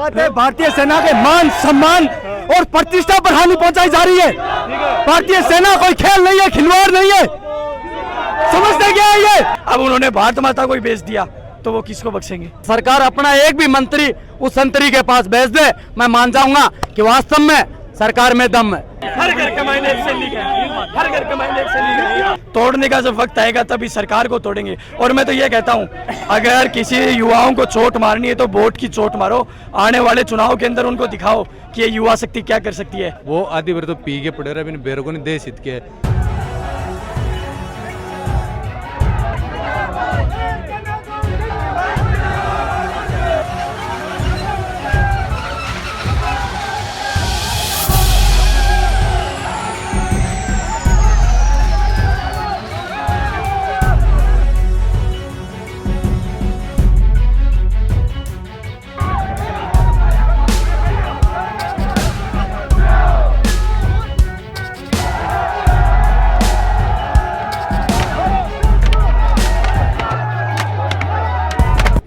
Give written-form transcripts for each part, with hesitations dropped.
बात है, भारतीय सेना के मान सम्मान और प्रतिष्ठा पर हानि पहुंचाई जा रही है। भारतीय सेना कोई खेल नहीं है, खिलवाड़ नहीं है, समझते क्या है ये? अब उन्होंने भारत माता को ही बेच दिया तो वो किसको बख्शेंगे? सरकार अपना एक भी मंत्री उस संतरी के पास भेज दे, मैं मान जाऊंगा कि वास्तव में सरकार में दम है। हर घर कमाईने एक सैनिक है, हर घर कमाईने एक सैनिक है। तोड़ने का जब वक्त आएगा तभी सरकार को तोड़ेंगे। और मैं तो ये कहता हूँ, अगर किसी युवाओं को चोट मारनी है तो वोट की चोट मारो। आने वाले चुनाव के अंदर उनको दिखाओ कि ये युवा शक्ति क्या कर सकती है। वो आधी बार तो पी के पड़े रहे, बेरों को नहीं दे सिद्ध के।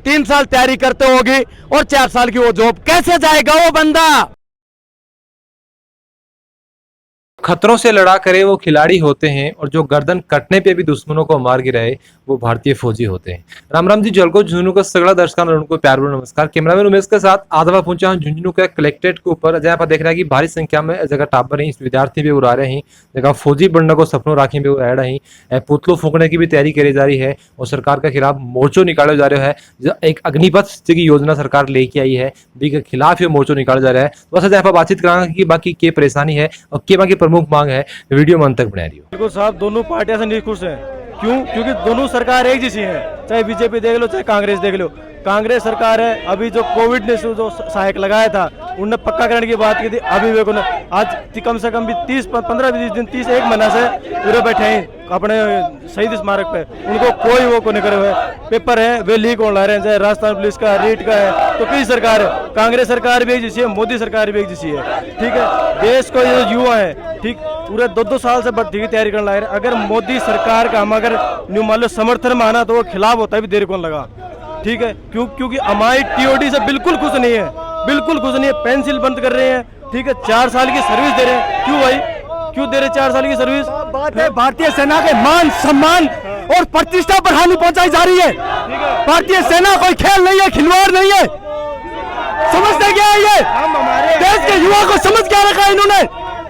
3 साल तैयारी करते होगी और 4 साल की वो जॉब कैसे जाएगा वो बंदा? खतरों से लड़ा करे वो खिलाड़ी होते हैं और जो गर्दन कटने पे भी दुश्मनों को मार गिराए वो भारतीय फौजी होते हैं। राम राम जी जलको झुंझुनू का सगड़ा दर्शकों उनको प्यार भरा नमस्कार। कैमरामैन उमेश के साथ आदवा पहुंचा हूं झुंझुनू के कलेक्ट्रेट के ऊपर, जहां पर देख रहा है कि भारी संख्या में जगह टापर हैं, विद्यार्थी भी उड़ा रहे हैं, जगह फौजी बनने को सपनों राखी भी उड़ा रहे हैं, पुतलों फूकने की भी तैयारी करी जा रही है और सरकार के खिलाफ मोर्चो निकाले जा रहे है। एक अग्निपथ की योजना सरकार लेके आई है, बी के खिलाफ ये मोर्चो निकाला जा रहा है। बस यहाँ पर बातचीत करांगे कि बाकी क्या परेशानी है और क्या बाकी प्रमुख मांग है। वीडियो में अंत तक बना रही हो। बिल्कुल साहब, दोनों पार्टियां से नहीं खुश हैं। क्यों? क्योंकि दोनों सरकार एक जैसी है, चाहे बीजेपी देख लो चाहे कांग्रेस देख लो। कांग्रेस सरकार है, अभी जो कोविड ने जो सहायक लगाया था उनने पक्का करने की बात की थी। अभी वे आज कम से कम भी 30-15-20 दिन 31 महीना से पूरे बैठे हैं अपने शहीद स्मारक पे, उनको कोई वो को नहीं करे हुए। पेपर है वे लीक होने ला रहे हैं, चाहे राजस्थान पुलिस का, रीट का है, तो कई सरकार है। कांग्रेस सरकार भी एक जैसी है, मोदी सरकार भी एक जैसी है। ठीक है, देश को ये युवा है, ठीक पूरे 2-2 साल से भर्ती की तैयारी करने लगे। अगर मोदी सरकार का हम अगर न्यू मान लो समर्थन माना तो वो खिलाफ होता है भी देर कौन लगा। ठीक है, क्योंकि हमारी टीओडी से बिल्कुल खुश नहीं है, बिल्कुल खुश नहीं है। पेंसिल बंद कर रहे हैं, ठीक है, 4 साल की सर्विस दे रहे हैं। क्यों भाई, क्यों दे रहे 4 साल की सर्विस? बात है, भारतीय सेना के मान सम्मान और प्रतिष्ठा पर हानि पहुंचाई जा रही है। भारतीय सेना कोई खेल नहीं है, खिलवाड़ नहीं है, समझते क्या है ये? देश के युवा को समझ क्या रखा है इन्होंने?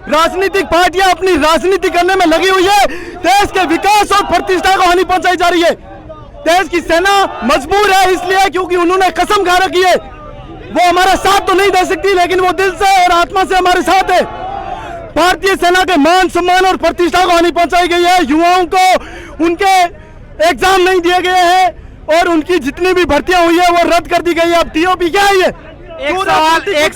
राजनीतिक पार्टियां अपनी राजनीति करने में लगी हुई है, देश के विकास और प्रतिष्ठा को हानि पहुंचाई जा रही है। देश की सेना मजबूर है इसलिए क्योंकि उन्होंने कसम खा रखी है, वो हमारा साथ तो नहीं दे सकती लेकिन वो दिल से और आत्मा से हमारे साथ है। भारतीय सेना के मान सम्मान और प्रतिष्ठा को हानि पहुंचाई गई है। युवाओं को उनके एग्जाम नहीं दिए गए हैं और उनकी जितनी भी भर्तियां हुई है वो रद्द कर दी गई है। अब टीओपी क्या है ये? एक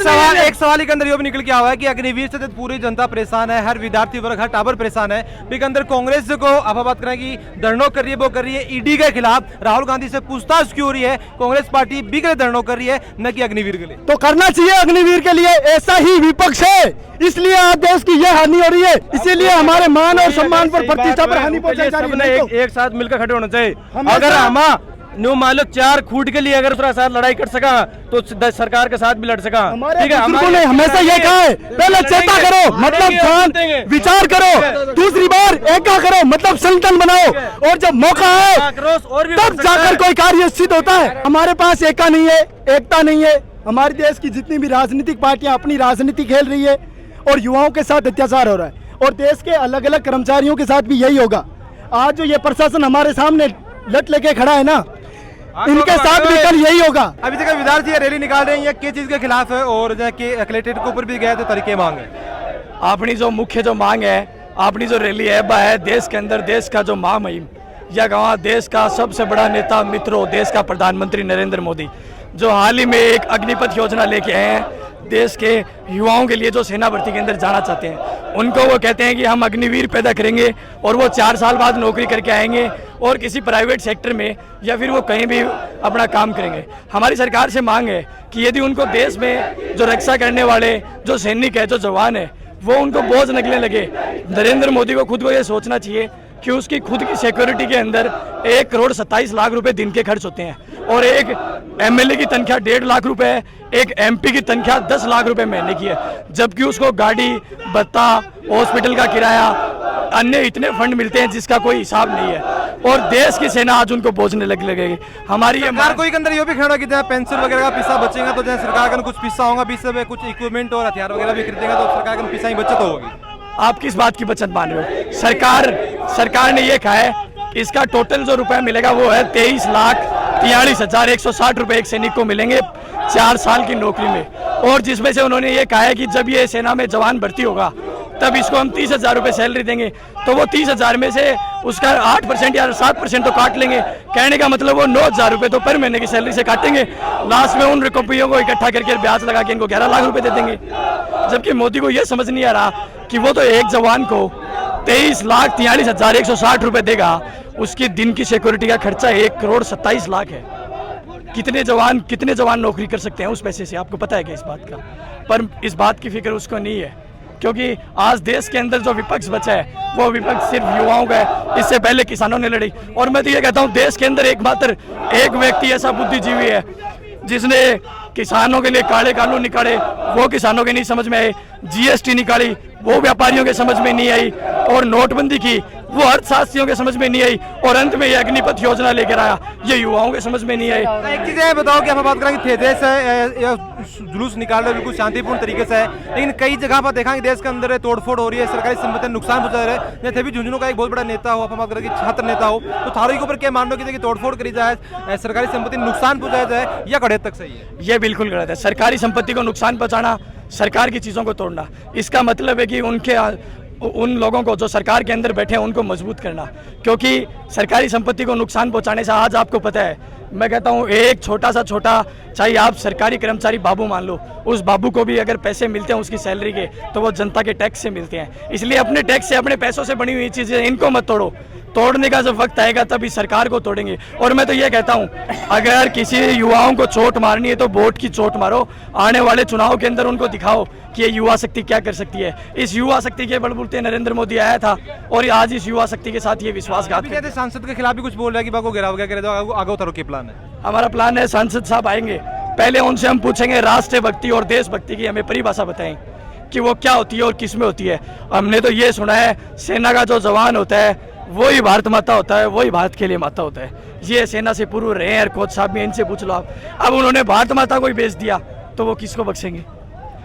सवाल के अंदर ये भी निकल के आया है कि अग्निवीर से पूरी जनता परेशान है, हर विद्यार्थी वर्ग, हर टाबर परेशान है। के अंदर कांग्रेस को आप बात करें कि धरनों कर रही है, वो कर रही है ईडी के खिलाफ। राहुल गांधी से पूछताछ क्यों हो रही है? कांग्रेस पार्टी बी के लिए धरनों कर रही है, न कि अग्निवीर के लिए। तो करना चाहिए अग्निवीर के लिए, ऐसा ही विपक्ष है, इसलिए आज देश की यह हानि हो रही है। इसीलिए हमारे मान और सम्मान पर, प्रतिष्ठा पर हानि पहुंचाई जा रही है। एक साथ मिलकर खड़े होना चाहिए। अगर हम न्यू मान लो 4 खूट के लिए अगर साथ लड़ाई कर सका तो सरकार के साथ भी लड़ सका। ठीक है, हमने हमेशा ये कहा है, पहले चेता करो मतलब शांत विचार करो, दूसरी बार एका करो मतलब संगठन बनाओ, और जब मौका है तब जाकर कोई कार्य सिद्ध होता है। हमारे पास एका नहीं है, एकता नहीं है। हमारे देश की जितनी भी राजनीतिक पार्टियां अपनी राजनीति खेल रही है और युवाओं के साथ अत्याचार हो रहा है और देश के अलग अलग कर्मचारियों के साथ भी यही होगा। आज जो ये प्रशासन हमारे सामने लट लेके खड़ा है ना, इनके साथ भी कल यही होगा। अभी तक विद्यार्थी रैली निकाल रहे हैं, किस चीज के खिलाफ है और कलेक्ट्रेट के ऊपर भी गए तो तरीके मांग है। अपनी जो मुख्य जो मांग है, अपनी जो रैली है वह है देश के अंदर देश का जो महामहिम या गाँव देश का सबसे बड़ा नेता मित्रों, देश का प्रधानमंत्री नरेंद्र मोदी, जो हाल ही में एक अग्निपथ योजना लेके आए हैं देश के युवाओं के लिए जो सेना भर्ती के अंदर जाना चाहते हैं। उनको वो कहते हैं कि हम अग्निवीर पैदा करेंगे और वो 4 साल बाद नौकरी करके आएंगे और किसी प्राइवेट सेक्टर में या फिर वो कहीं भी अपना काम करेंगे। हमारी सरकार से मांग है कि यदि उनको देश में जो रक्षा करने वाले जो सैनिक है, जो जवान है, वो उनको बोझ निकलने लगे। नरेंद्र मोदी को खुद को ये सोचना चाहिए कि उसकी खुद की सिक्योरिटी के अंदर 1 करोड़ 27 लाख रुपए दिन के खर्च होते हैं और एक एमएलए की तनख्वाह 1.5 लाख रुपए है, एक एमपी की तनख्वाह 10 लाख रुपए महीने की है, जबकि उसको गाड़ी, भत्ता, हॉस्पिटल का किराया, अन्य इतने फंड मिलते हैं जिसका कोई हिसाब नहीं है। और देश की सेना आज उनको बोझने लगेगी। हमारी ये सरकार कोई के अंदर ये भी खड़ा कि जहाँ पेंशन वगैरह का पैसा बचेगा तो जहाँ सरकार का कुछ पैसा होगा, बीच में कुछ इक्विपमेंट और हथियार वगैरह भी खरीदेगा तो सरकार का पैसा ही बचत होगी। आप किस बात की बचत मान रहे हो? सरकार ने ये कहा है इसका टोटल जो रुपए मिलेगा वो है 23,43,160 रुपए एक सैनिक को मिलेंगे 4 साल की नौकरी में। और जिसमें से उन्होंने ये कहा है कि जब ये सेना में जवान भर्ती होगा तब इसको हम 30,000 रुपए सैलरी देंगे, तो वो 30,000 में से उसका 8% या 7% तो काट लेंगे। कहने का मतलब वो 9,000 रुपए तो पर महीने की सैलरी से काटेंगे। लास्ट में उन रुपयों को इकट्ठा करके ब्याज लगा के इनको 11 लाख रुपए दे देंगे। जबकि मोदी को ये समझ नहीं आ रहा कि वो तो एक जवान को 23,43,160 रुपए देगा, उसकी दिन की सिक्योरिटी का खर्चा 1,27,00,000 है। कितने जवान नौकरी कर सकते हैं उस पैसे से? आपको पता है क्या इस बात का? पर इस बात की फिक्र उसको नहीं है, क्योंकि आज देश के अंदर जो विपक्ष बचा है वो विपक्ष सिर्फ युवाओं का है। इससे पहले किसानों ने लड़ी। और मैं तो ये कहता हूँ देश के अंदर एकमात्र एक व्यक्ति ऐसा बुद्धिजीवी है जिसने किसानों के लिए काले कानून निकाले, वो किसानों के नहीं समझ में आए। जीएसटी निकाली, वो व्यापारियों के समझ में नहीं आई। और नोटबंदी की, वो अर्थशास्त्रियों के समझ में नहीं आई। और अंत में ये अग्निपथ योजना लेकर आया, ये युवाओं के समझ में नहीं आई। एक चीज़ है बताओ कि आप बात करें कि देश है जुलूस निकाल रहे बिल्कुल शांतिपूर्ण तरीके से है, लेकिन कई जगह पर देखा कि देश के अंदर तोड़फोड़ हो रही है, सरकारी संपत्ति नुकसान पहुंचा रहे हैं। जैसे भी झुंझुनू का एक बहुत बड़ा नेता हो, आप बात करें कि छात्र नेता हो, तो थारों के ऊपर क्या मान लो कि तोड़फोड़ करी जाए, सरकारी संपत्ति नुकसान पहुंचाया जाए, या कड़े तक सही है? ये बिल्कुल गलत है। सरकारी संपत्ति को नुकसान पहुंचाना, सरकार की चीज़ों को तोड़ना, इसका मतलब है कि उन लोगों को जो सरकार के अंदर बैठे हैं उनको मजबूत करना। क्योंकि सरकारी संपत्ति को नुकसान पहुंचाने से आज आपको पता है, मैं कहता हूं एक छोटा, चाहे आप सरकारी कर्मचारी बाबू मान लो, उस बाबू को भी अगर पैसे मिलते हैं उसकी सैलरी के, तो वो जनता के टैक्स से मिलते हैं। इसलिए अपने टैक्स से, अपने पैसों से बनी हुई चीज़ें इनको मत तोड़ो। तोड़ने का जब वक्त आएगा तभी सरकार को तोड़ेंगे। और मैं तो ये कहता हूं अगर किसी युवाओं को चोट मारनी है तो वोट की चोट मारो। आने वाले चुनाव के अंदर उनको दिखाओ कि ये युवा शक्ति क्या कर सकती है। इस युवा शक्ति के बलबूते नरेंद्र मोदी आया था और आज इस युवा शक्ति के साथ ये विश्वासघात है। सांसद के खिलाफ भी कुछ बोल रहा है कि बाको गिराव क्या करे, तो आगे उतारो के प्लान है? हमारा प्लान है, सांसद साहब आएंगे, पहले उनसे हम पूछेंगे राष्ट्र भक्ति और देशभक्ति की हमें परिभाषा बताएं कि वो क्या होती है और किस में होती है। हमने तो ये सुना है सेना का जो जवान होता है वही भारत माता होता है, वही भारत के लिए माता होता है। ये सेना से पूर्व रहे हैं कोच साहब भी, इनसे पूछ लो आप। अब उन्होंने भारत माता को ही बेच दिया तो वो किसको बख्शेंगे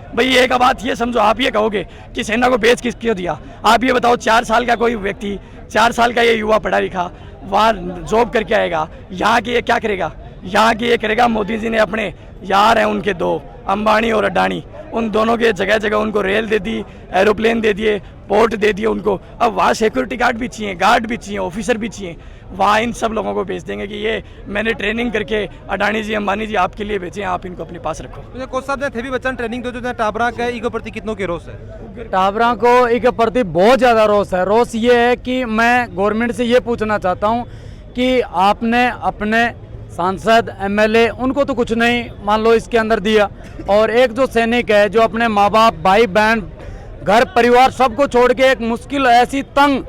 भाई? एक बात ये समझो, आप ये कहोगे कि सेना को बेच किस क्यों दिया? आप ये बताओ, 4 साल का कोई व्यक्ति, 4 साल का ये युवा पढ़ा लिखा वहाँ जॉब करके आएगा, यहाँ की ये क्या करेगा? यहाँ की ये करेगा, मोदी जी ने अपने यार हैं उनके 2 अंबानी और अडानी, उन दोनों के जगह जगह उनको रेल दे दी, एरोप्लेन दे दिए, पोर्ट दे दिए उनको। अब वहाँ सिक्योरिटी गार्ड भी चाहिए, गार्ड भी चाहिए, ऑफिसर भी चाहिए। वहाँ इन सब लोगों को भेज देंगे कि ये मैंने ट्रेनिंग करके अडानी जी, अंबानी जी आपके लिए भेजे, आप इनको अपने पास रखो। कोच साहब ने थे भी बच्चा ट्रेनिंग दो जो टाबरा का इको प्रति कितनों के रोष है? टाबरा को इके प्रति बहुत ज़्यादा रोष है। रोष ये है कि मैं गवर्नमेंट से ये पूछना चाहता हूँ कि आपने अपने सांसद, एमएलए, उनको तो कुछ नहीं मान लो इसके अंदर दिया, और एक जो सैनिक है जो अपने माँ बाप, भाई बहन, घर परिवार सबको छोड़ के एक मुश्किल ऐसी तंग,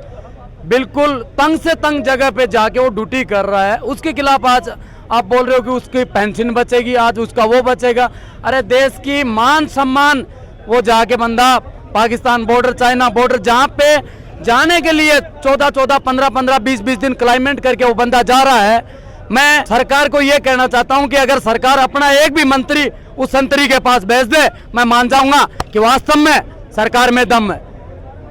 बिल्कुल तंग से तंग जगह पे जाके वो ड्यूटी कर रहा है, उसके खिलाफ आज आप बोल रहे हो कि उसकी पेंशन बचेगी, आज उसका वो बचेगा। अरे देश की मान सम्मान, वो जाके बंदा पाकिस्तान बॉर्डर, चाइना बॉर्डर, जहाँ पे जाने के लिए 14-14, 15-15, 20-20 दिन क्लाइमेट करके वो बंदा जा रहा है। मैं सरकार को ये कहना चाहता हूं कि अगर सरकार अपना एक भी मंत्री उस संतरी के पास भेज दे, मैं मान जाऊंगा कि वास्तव में सरकार में दम है।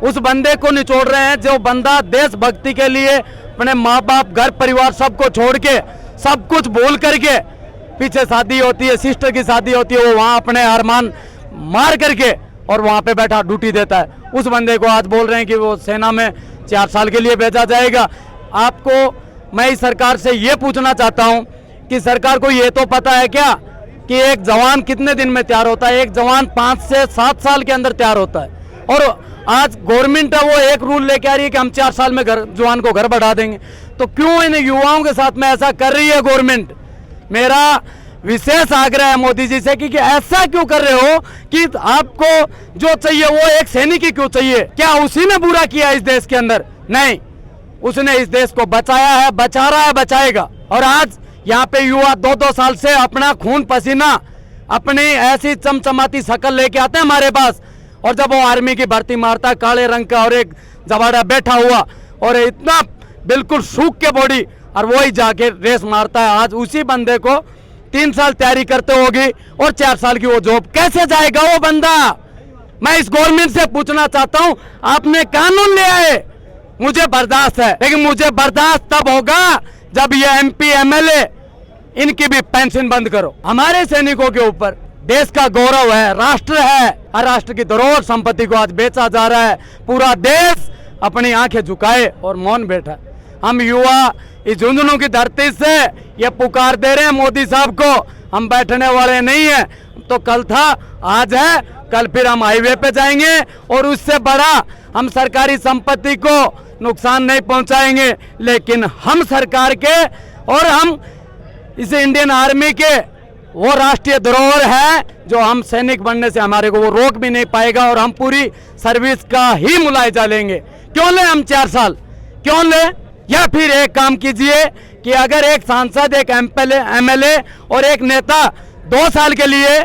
उस बंदे को निचोड़ रहे हैं जो बंदा देशभक्ति के लिए अपने माँ बाप, घर परिवार सबको छोड़ के, सब कुछ बोल करके, पीछे शादी होती है, सिस्टर की शादी होती है, वो वहाँ अपने अरमान मार करके और वहाँ पे बैठा ड्यूटी देता है। उस बंदे को आज बोल रहे हैं कि वो सेना में 4 साल के लिए भेजा जाएगा। आपको मैं इस सरकार से ये पूछना चाहता हूँ कि सरकार को ये तो पता है क्या कि एक जवान कितने दिन में तैयार होता है? एक जवान 5 से 7 साल के अंदर तैयार होता है, और आज गवर्नमेंट है वो एक रूल लेके आ रही है कि हम 4 साल में जवान को घर बढ़ा देंगे। तो क्यों इन युवाओं के साथ में ऐसा कर रही है गवर्नमेंट? मेरा विशेष आग्रह है मोदी जी से कि ऐसा क्यों कर रहे हो कि आपको जो चाहिए वो एक सैनिक ही क्यों चाहिए? क्या उसी ने बुरा किया इस देश के अंदर? नहीं, उसने इस देश को बचाया है, बचा रहा है, बचाएगा। और आज यहाँ पे युवा 2-2 साल से अपना खून पसीना अपनी ऐसी चमचमाती शक्ल लेके आते हैं हमारे पास, और जब वो आर्मी की भर्ती मारता है काले रंग का और एक जवाड़ा बैठा हुआ और इतना बिल्कुल सूख के बॉडी, और वही जाके रेस मारता है। आज उसी बंदे को 3 साल तैयारी करते होगी और 4 साल की वो जॉब, कैसे जाएगा वो बंदा? मैं इस गवर्नमेंट से पूछना चाहता हूं, आपने कानून ले आए, मुझे बर्दाश्त है, लेकिन मुझे बर्दाश्त तब होगा जब ये MP MLA इनकी भी पेंशन बंद करो। हमारे सैनिकों के ऊपर देश का गौरव है, राष्ट्र है, और राष्ट्र की धरोहर संपत्ति को आज बेचा जा रहा है। पूरा देश अपनी आंखें झुकाए और मौन बैठा। हम युवा इस झुंझुनू की धरती से ये पुकार दे रहे हैं मोदी साहब को, हम बैठने वाले नहीं हैं। तो कल था, आज है, कल फिर हम हाईवे पे जाएंगे और उससे बड़ा हम सरकारी संपत्ति को नुकसान नहीं पहुंचाएंगे, लेकिन हम सरकार के और हम इस इंडियन आर्मी के वो राष्ट्रीय धरोहर है जो हम सैनिक बनने से हमारे को वो रोक भी नहीं पाएगा, और हम पूरी सर्विस का ही मुलायजा लेंगे। क्यों ले हम 4 साल, क्यों ले? या फिर एक काम कीजिए कि अगर एक सांसद, एक MLA और एक नेता 2 साल के लिए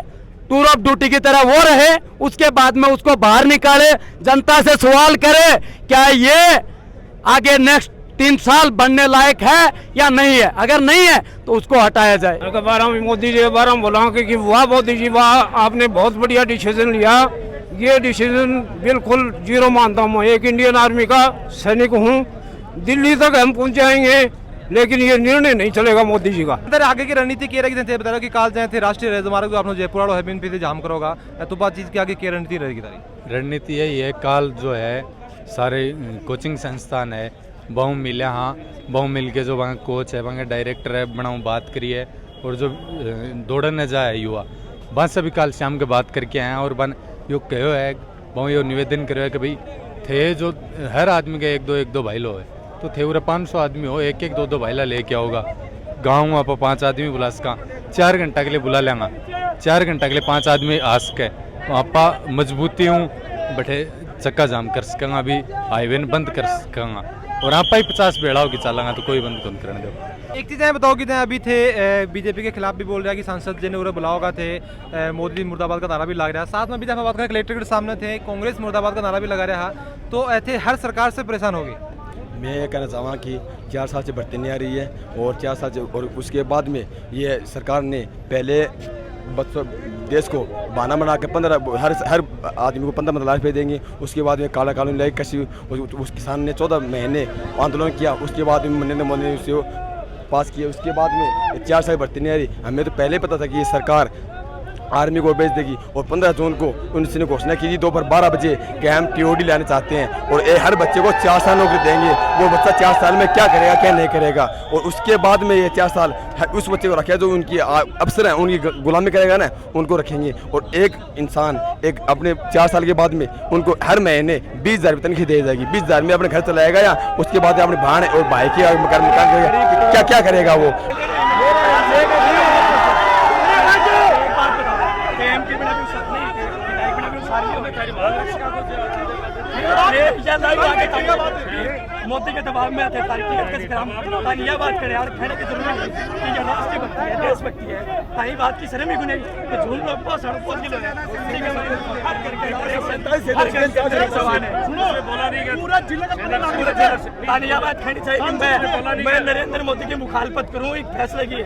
टूर ऑफ ड्यूटी की तरह वो रहे, उसके बाद में उसको बाहर निकाले, जनता से सवाल करे क्या ये आगे नेक्स्ट 3 साल बनने लायक है या नहीं है। अगर नहीं है तो उसको हटाया जाए। मोदी जी के बारे में बोला कि वाह मोदी जी वाह, आपने बहुत बढ़िया डिसीजन लिया। ये डिसीजन बिल्कुल जीरो मानता हूँ। एक इंडियन आर्मी का सैनिक हूँ, दिल्ली तक हम पहुँच जाएंगे, लेकिन ये निर्णय नहीं चलेगा मोदी जी का। अंदर आगे की रणनीति क्या रहेगी? बता रहा कि काल जाए थे राष्ट्रीय राजमार्ग जो आपने जयपुर और हेबिन पे जाम करोगा, तो बात चीज की आगे क्या रणनीति रहेगी? रणनीति यही है, काल जो है सारे कोचिंग संस्थान है बहु मिले, हाँ बहु मिल के जो वहाँ कोच है, वहाँ डायरेक्टर है, बनाऊँ बात करिए, और जो दौड़ने जाए युवा बस सभी काल शाम के बात करके आए हैं, और बन यो कहो है बहु यो निवेदन करो है कि भाई थे जो हर आदमी के 1-2 भाईलो है, तो थे उरे 500 आदमी हो, 1-1 2-2 भाईला लेके आओगा। गाँव आप 5 आदमी बुला सका, 4 घंटा के लिए बुला लेंगा, 4 घंटा के लिए 5 आदमी आ सके, तो आप मजबूती हूँ बैठे चक्का जाम कर सकेंगा, अभी हाईवे बंद कर सकेंगा, और आप ही 50 बेड़ाओ की चलेंगा तो कोई बंद कौन करने दो। एक चीज़ है बताओ कि अभी थे बीजेपी के खिलाफ भी बोल रहा है कि सांसद जी ने उन्हें बुलाओगा थे, मोदी मुर्दाबाद का नारा भी लग रहा है, साथ में भी बात का कलेक्टर के सामने थे, कांग्रेस मुर्दाबाद का नारा भी लगा रहा, तो ऐसे हर सरकार से परेशान होगी। मैं ये कहना चाहूँगा कि 4 साल से भर्ती नहीं आ रही है, और 4 साल से, और उसके बाद में ये सरकार ने पहले बच्चों देश को बहाना बना के 15 हर आदमी को 15 लाख रुपये देंगे, उसके बाद में काला कानून लाई कसी, उस किसान ने 14 महीने आंदोलन किया, उसके बाद में नरेंद्र मोदी ने उसे पास किया, उसके बाद में 4 साल भर्ती नहीं आ रही। हमें तो पहले पता था कि ये सरकार आर्मी को बेच देगी, और 15 जून को उन्होंने घोषणा की थी दोपहर 12 बजे कि हम TOD लाने चाहते हैं, और हर बच्चे को 4 साल नौकरी देंगे। वो बच्चा 4 साल में क्या करेगा क्या नहीं करेगा, और उसके बाद में ये 4 साल उस बच्चे को रखेगा जो उनकी अफसर हैं, उनकी गुलामी करेगा ना, उनको रखेंगे। और एक इंसान एक अपने 4 साल के बाद में उनको हर महीने 20,000 तनख्वाह दी जाएगी, 20,000 में अपने घर चलाएगा, या उसके बाद अपने भाण और भाई की मकान करेगा, क्या क्या करेगा वो? मोदी के दबाव में आते यह बात करें यार, कहने की जरूरत नहीं कि यह राष्ट्रीय भक्ति है, देशभक्ति है, ताई बात की शर्म ही गुने कि झूम लोग बहुत सड़क पहुंच गए पूरा जिला का यह बात कहनी चाहिए कि मैं नरेंद्र मोदी की मुखालफत करूं, एक फैसले की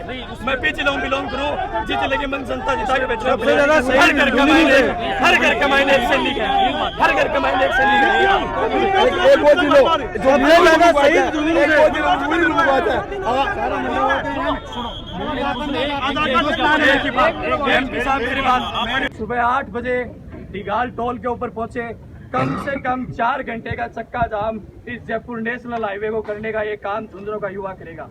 मैं पीछे बिलोंग करूं, जीत लगे मन जनता जिता के बैठे, हर घर कमाई एक सैनिक है, हर घर कमाई एक सैनिक सुबह 8 बजे डिगाल टोल के ऊपर पहुंचे, कम से कम 4 घंटे का चक्का जाम इस जयपुर नेशनल हाईवे को करने का ये काम झुंझुनू का युवा करेगा।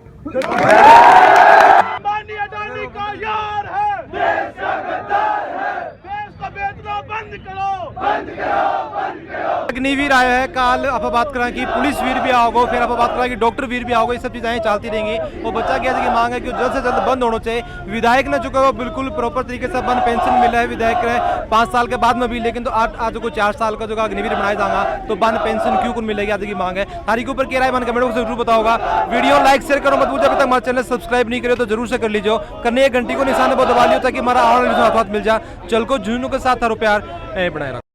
अडानी का यार है, देश का गद्दार है, देश को बेचना बंद करो, बंद करो, बंद करो। अग्निवीर आया है, काल आप बात करें कि पुलिस वीर भी आओगे, फिर आप बात करें कि डॉक्टर वीर भी आओगे, ये सब चीज़ें चलती रहेंगी। और बच्चा क्या की मांग है कि जल्द से जल्द बंद होना चाहिए। विधायक ने चुका वो बिल्कुल प्रॉपर तरीके से बंद पेंशन मिला है विधायक ने 5 साल के बाद में भी, लेकिन तो आज को 4 साल का जो अग्निवीर बनाया जाएगा तो बंद पेंशन क्यों कौन मिलेगी, आज की मांग है। तारीख के ऊपर क्या राय बन कमेंट बॉक्स में जरूर बताओगा। वीडियो लाइक शेयर करो मत भूलिए, अभी तक हमारा चैनल सब्सक्राइब नहीं करे तो जरूर से कर लीजिए, करने एक घंटी को निशान पर दबा लियो ताकि हमारा आने वाला मिल जाए। चल को झुंझुनू के साथ प्यार बनाए रखो।